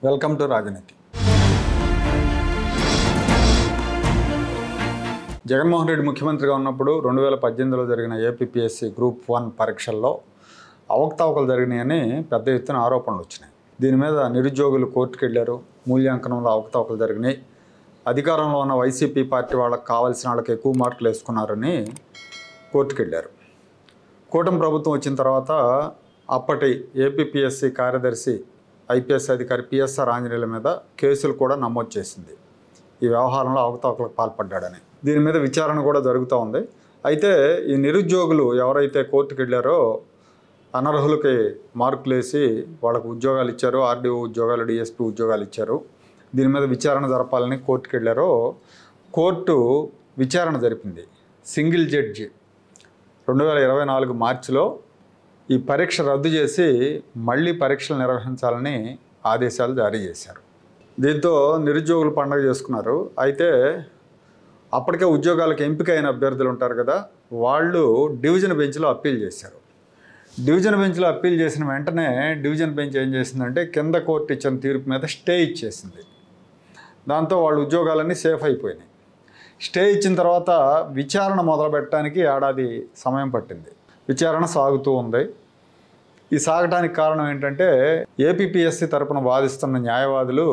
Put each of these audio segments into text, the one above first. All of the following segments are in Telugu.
వెల్కమ్ టు రాజనీతి. జగన్మోహన్ రెడ్డి ముఖ్యమంత్రిగా ఉన్నప్పుడు 2018లో జరిగిన ఏపీపీఎస్సీ గ్రూప్ 1 పరీక్షల్లో అవకతవకలు జరిగినాయని పెద్ద ఎత్తున ఆరోపణలు వచ్చినాయి. దీని మీద నిరుద్యోగులు కోర్టుకు వెళ్ళారు. మూల్యాంకనంలో అవకతవకలు జరిగినాయి, అధికారంలో ఉన్న వైసీపీ పార్టీ వాళ్ళకి కావాల్సిన వాళ్ళకి ఎక్కువ మార్కులు వేసుకున్నారని కోర్టుకు వెళ్ళారు. కూటమి ప్రభుత్వం వచ్చిన తర్వాత అప్పటి ఏపీపీఎస్సీ కార్యదర్శి ఐపీఎస్ అధికారి పిఎస్ఆర్ ఆంజనేయుల మీద కేసులు కూడా నమోదు చేసింది. ఈ వ్యవహారంలో అవకతవకలకు పాల్పడ్డాడని. దీని మీద విచారణ కూడా జరుగుతూ ఉంది. అయితే ఈ నిరుద్యోగులు ఎవరైతే కోర్టుకు వెళ్ళారో అనర్హులకి మార్కులు వేసి వాళ్ళకు ఉద్యోగాలు ఇచ్చారు, ఆర్డీఓ ఉద్యోగాలు, డిఎస్పీ ఉద్యోగాలు ఇచ్చారు. దీని మీద విచారణ జరపాలని కోర్టుకు వెళ్ళారో కోర్టు విచారణ జరిపింది. సింగిల్ జడ్జి 2024 మార్చిలో ఈ పరీక్ష రద్దు చేసి మళ్ళీ పరీక్షలు నిర్వహించాలని ఆదేశాలు జారీ చేశారు. దీంతో నిరుద్యోగులు పండగ చేసుకున్నారు. అయితే అప్పటికే ఉద్యోగాలకు ఎంపికైన అభ్యర్థులు ఉంటారు కదా, వాళ్ళు డివిజన్ బెంచ్లో అప్పీల్ చేశారు. డివిజన్ బెంచ్లో అప్పీల్ చేసిన వెంటనే డివిజన్ బెంచ్ ఏం చేసిందంటే కింద కోర్టు ఇచ్చిన తీర్పు మీద స్టే ఇచ్చేసింది. దాంతో వాళ్ళ ఉద్యోగాలన్నీ సేఫ్ అయిపోయినాయి. స్టే ఇచ్చిన తర్వాత విచారణ మొదలుపెట్టడానికి ఏడాది సమయం పట్టింది. విచారణ సాగుతూ ఉంది. ఈ సాగటానికి కారణం ఏంటంటే ఏపీపీఎస్సీ తరపున వాదిస్తున్న న్యాయవాదులు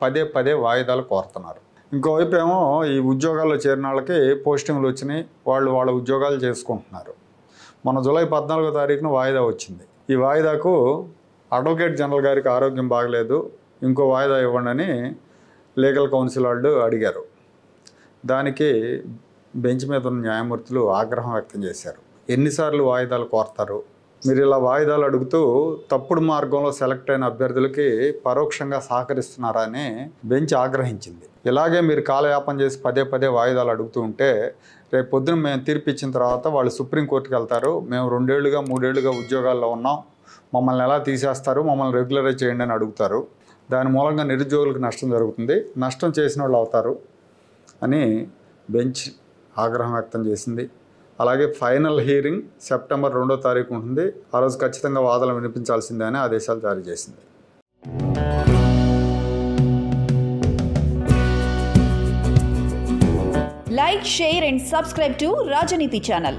పదే పదే వాయిదాలు కోరుతున్నారు. ఇంకోవైపు ఏమో ఈ ఉద్యోగాల్లో చేరిన వాళ్ళకి పోస్టింగ్లు వచ్చినాయి, వాళ్ళ ఉద్యోగాలు చేసుకుంటున్నారు. మన జూలై 14వ తారీఖున వాయిదా వచ్చింది. ఈ వాయిదాకు అడ్వకేట్ జనరల్ గారికి ఆరోగ్యం బాగలేదు, ఇంకో వాయిదా ఇవ్వండి అని లీగల్ కౌన్సిల్ వాళ్ళు అడిగారు. దానికి బెంచ్ మీద ఉన్న న్యాయమూర్తులు ఆగ్రహం వ్యక్తం చేశారు. ఎన్నిసార్లు వాయిదాలు కోరతారు, మీరు ఇలా వాయిదాలు అడుగుతూ తప్పుడు మార్గంలో సెలెక్ట్ అయిన అభ్యర్థులకి పరోక్షంగా సహకరిస్తున్నారా అని బెంచ్ ఆగ్రహించింది. ఇలాగే మీరు కాలయాపన చేసి పదే పదే వాయిదాలు అడుగుతూ ఉంటే రేపు పొద్దున మేము తీర్పు ఇచ్చిన తర్వాత వాళ్ళు సుప్రీంకోర్టుకి వెళ్తారు, మేము 2 ఏళ్ళుగా 3 ఏళ్ళుగా ఉద్యోగాల్లో ఉన్నాం, మమ్మల్ని ఎలా తీసేస్తారు, మమ్మల్ని రెగ్యులరైజ్ చేయండి అని అడుగుతారు. దాని మూలంగా నిరుద్యోగులకు నష్టం జరుగుతుంది, నష్టం చేసిన వాళ్ళు అవుతారు అని బెంచ్ ఆగ్రహం వ్యక్తం చేసింది. అలాగే ఫైనల్ హియరింగ్ సెప్టెంబర్ 2వ తారీఖు ఉంటుంది. ఆ రోజు ఖచ్చితంగా వాదనలు వినిపించాల్సిందే అని ఆదేశాలు జారీ చేసింది. Like, share and subscribe to Rajaniti channel.